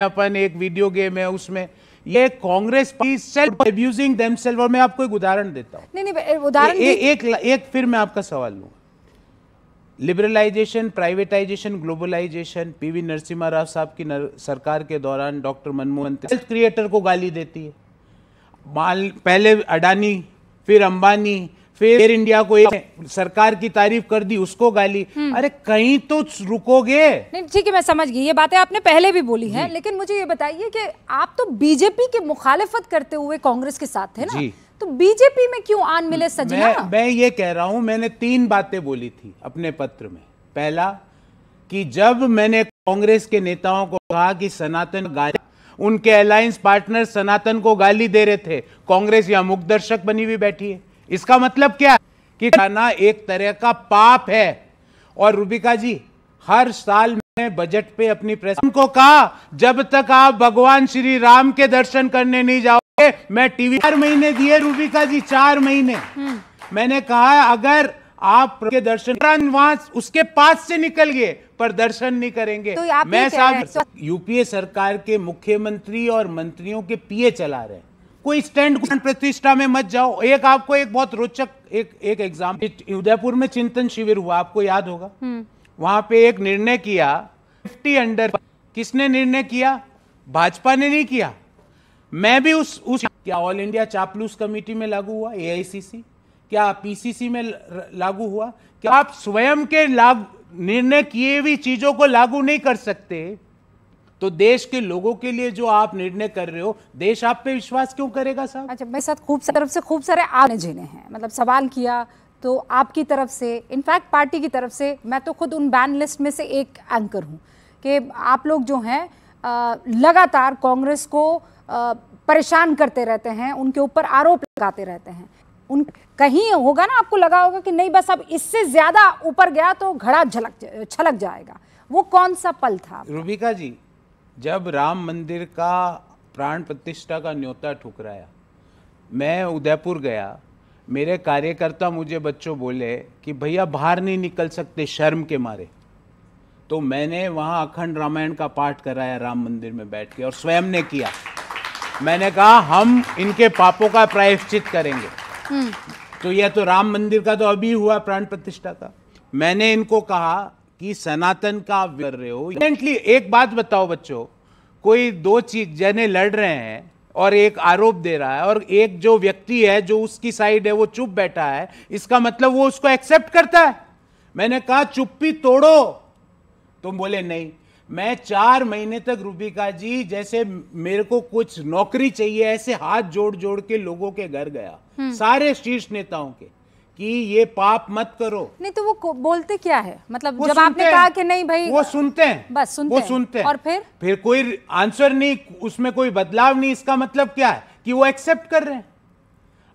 अपन एक video game है उसमें ये कांग्रेस सेल्फ अब्यूजिंग देमसेल्फ। और मैं आपको एक उदाहरण देता हूं। नहीं उदाहरण एक फिर मैं आपका सवाल लूंगा। Liberalisation, privatisation, globalisation, PV Narasimha Rao साहब की सरकार के दौरान डॉक्टर मनमोहन हेल्थ क्रिएटर को गाली देती है। पहले अडानी, फिर अंबानी, फिर एयर इंडिया को एक सरकार की तारीफ कर दी, उसको गाली। अरे कहीं तो रुकोगे? नहीं ठीक है, मैं समझ गई, ये बातें आपने पहले भी बोली हैं, लेकिन मुझे ये बताइए कि आप तो बीजेपी की मुखालिफत करते हुए कांग्रेस के साथ थे ना, तो बीजेपी में क्यों आन मिले सजना? मैं ये कह रहा हूं, मैंने 3 बातें बोली थी अपने पत्र में। पहला कि जब मैंने कांग्रेस के नेताओं को कहा कि सनातन गाली, उनके अलायंस पार्टनर सनातन को गाली दे रहे थे, कांग्रेस यहां मुख्य दर्शक बनी हुई बैठी है। इसका मतलब क्या है कि खाना एक तरह का पाप है। और रूबिका जी, हर साल मैं बजट पे अपनी प्रेस को कहा जब तक आप भगवान श्री राम के दर्शन करने नहीं जाओगे, मैं टीवी 4 महीने दिए रूबिका जी, 4 महीने। मैंने कहा अगर आप के दर्शन वहां उसके पास से निकल गए पर दर्शन नहीं करेंगे तो मैं साहब यूपीए सरकार के मुख्यमंत्री और मंत्रियों के पीए चला रहे हैं। कोई स्टैंड प्रतिष्ठा में मत जाओ। एक आपको एक बहुत रोचक एक एग्जाम्पल, उदयपुर में चिंतन शिविर हुआ, आपको याद होगा। वहां पे एक निर्णय किया 50 अंडर। किसने निर्णय किया? भाजपा ने नहीं किया। मैं भी उस क्या ऑल इंडिया चापलूस कमेटी में लागू हुआ? एआईसीसी क्या पीसीसी में लागू हुआ? क्या आप स्वयं के निर्णय किए हुई चीजों को लागू नहीं कर सकते? तो देश के लोगों के लिए जो आप निर्णय कर रहे हो, देश आप पे विश्वास क्यों करेगा साहब? अच्छा, मेरे साथ खूब सारे आपने झेले हैं, मतलब सवाल किया तो आपकी तरफ से, इनफैक्ट पार्टी की तरफ से, मैं तो खुद उन बैन लिस्ट में से एक एंकर हूं कि आप लोग जो हैं लगातार कांग्रेस को परेशान करते रहते हैं, उनके ऊपर आरोप लगाते रहते हैं। कहीं होगा ना, आपको लगा होगा कि नहीं बस अब इससे ज्यादा ऊपर गया तो घड़ा छलक जाएगा। वो कौन सा पल था? रूबिका जी, जब राम मंदिर का प्राण प्रतिष्ठा का न्योता ठुकराया, मैं उदयपुर गया, मेरे कार्यकर्ता मुझे बच्चों बोले कि भैया बाहर नहीं निकल सकते शर्म के मारे। तो मैंने वहां अखंड रामायण का पाठ कराया राम मंदिर में बैठ के, और स्वयं ने किया। मैंने कहा हम इनके पापों का प्रायश्चित करेंगे। तो यह तो राम मंदिर का तो अभी हुआ प्राण प्रतिष्ठा का। मैंने इनको कहा कि सनातन का आप कर रहे हो। एक बात बताओ बच्चों, कोई 2 जने लड़ रहे हैं और एक आरोप दे रहा है और एक जो व्यक्ति है जो उसकी साइड है वो चुप बैठा है, इसका मतलब वो उसको एक्सेप्ट करता है? मैंने कहा चुप्पी तोड़ो। तुम बोले नहीं। मैं 4 महीने तक रूबिका जी, जैसे मेरे को कुछ नौकरी चाहिए, ऐसे हाथ जोड़ जोड़ के लोगों के घर गया, सारे शीर्ष नेताओं के, कि ये पाप मत करो। नहीं तो वो बोलते क्या है? मतलब जब आपने कहा कि नहीं भाई, वो सुनते हैं, बस सुनते हैं। और फिर कोई आंसर नहीं, उसमें कोई बदलाव नहीं। इसका मतलब क्या है? कि वो एक्सेप्ट कर रहे हैं।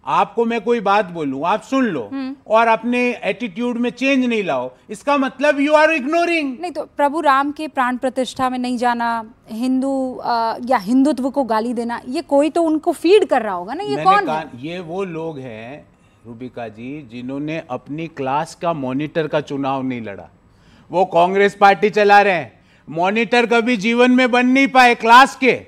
आपको मैं कोई बात बोलूं, आप सुन लो और अपने एटीट्यूड में चेंज नहीं लाओ, इसका मतलब यू आर इग्नोरिंग। नहीं तो प्रभु राम के प्राण प्रतिष्ठा में नहीं जाना, हिंदू या हिंदुत्व को गाली देना, ये कोई तो उनको फीड कर रहा होगा ना। ये कौन है? ये वो लोग हैं रूबिका जी जिन्होंने अपनी क्लास का मॉनिटर का चुनाव नहीं लड़ा। वो कांग्रेस पार्टी चला रहे हैं। मॉनिटर कभी जीवन में बन नहीं पाए क्लास के,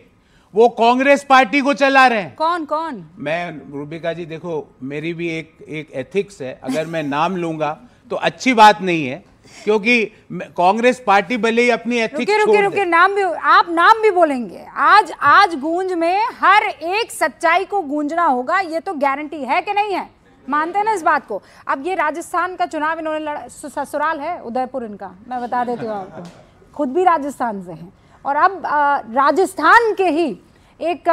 वो कांग्रेस पार्टी को चला रहे हैं। कौन? मैं रूबिका जी देखो, मेरी भी एक एथिक्स है, अगर मैं नाम लूंगा तो अच्छी बात नहीं है, क्योंकि कांग्रेस पार्टी भले ही अपनी एथिक्स रुके, नाम भी आप नाम भी बोलेंगे। आज गूंज में हर एक सच्चाई को गूंजना होगा, ये तो गारंटी है कि नहीं है? मानते हैं ना इस बात को? अब ये राजस्थान का चुनाव इन्होंने लड़ा, ससुराल है उदयपुर इनका, मैं बता देती हूँ आपको, खुद भी राजस्थान से हैं। और अब राजस्थान के ही एक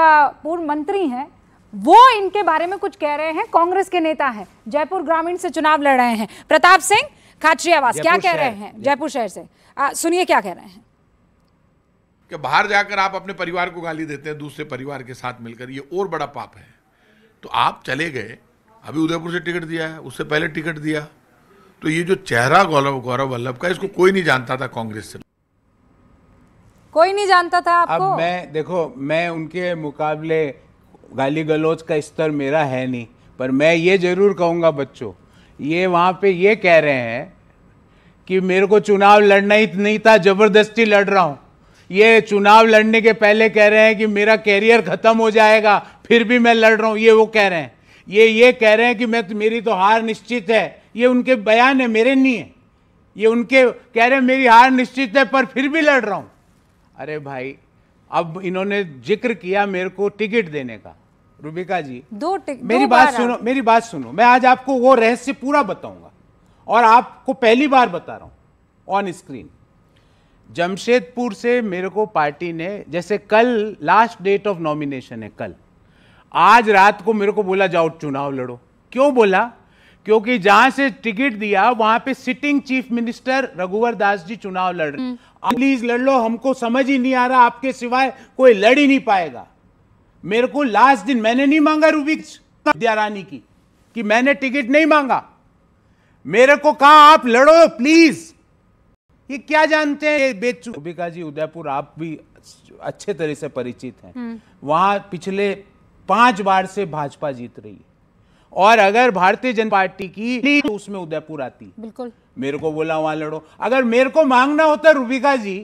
पूर्व मंत्री हैं, वो इनके बारे में कुछ कह रहे हैं। कांग्रेस के नेता हैं, जयपुर ग्रामीण से चुनाव लड़ रहे हैं, प्रताप सिंह खाचरियावास, क्या कह रहे हैं? जयपुर शहर से सुनिए क्या कह रहे हैं। कि बाहर जाकर आप अपने परिवार को गाली देते हैं दूसरे परिवार के साथ मिलकर, ये और बड़ा पाप है। तो आप चले गए, अभी उदयपुर से टिकट दिया है, उससे पहले टिकट दिया, तो ये जो चेहरा गौरव वल्लभ का, इसको कोई नहीं जानता था कांग्रेस से। कोई नहीं जानता था आपको? अब मैं उनके मुकाबले गाली गलौज का स्तर मेरा है नहीं, पर मैं ये जरूर कहूंगा बच्चों, ये वहां पे ये कह रहे हैं कि मेरे को चुनाव लड़ना ही नहीं था, जबरदस्ती लड़ रहा हूं। ये चुनाव लड़ने के पहले कह रहे हैं कि मेरा कैरियर खत्म हो जाएगा, फिर भी मैं लड़ रहा हूं, ये वो कह रहे हैं। ये कह रहे हैं कि मेरी तो हार निश्चित है। ये उनके बयान है, मेरे नहीं है। ये उनके कह रहे हैं मेरी हार निश्चित है पर फिर भी लड़ रहा हूं। अरे भाई, अब इन्होंने जिक्र किया मेरे को टिकट देने का। रुबिका जी, मेरी बात सुनो। मैं आज आपको वो रहस्य पूरा बताऊंगा और आपको पहली बार बता रहा हूं ऑन स्क्रीन। जमशेदपुर से मेरे को पार्टी ने, जैसे कल लास्ट डेट ऑफ नॉमिनेशन है, कल आज रात को मेरे को बोला जाओ चुनाव लड़ो। क्यों बोला? क्योंकि जहां से टिकट दिया वहां पे सिटिंग चीफ मिनिस्टर रघुवर दास जी चुनाव लड़ रहे। प्लीज लड़ लो, हमको समझ ही नहीं आ रहा, आपके सिवाय कोई लड़ ही नहीं पाएगा। मेरे को लास्ट दिन, मैंने नहीं मांगा विद्या रानी की कि मैंने टिकट नहीं मांगा, मेरे को कहा आप लड़ो प्लीज। ये क्या जानते हैं रुबिका जी, उदयपुर आप भी अच्छे तरह से परिचित हैं। वहां पिछले 5 बार से भाजपा जीत रही है और अगर भारतीय जनता पार्टी की तो उसमें उदयपुर आती। बिल्कुल। मेरे को बोला वहां लड़ो। अगर मेरे को मांगना होता रुबिका जी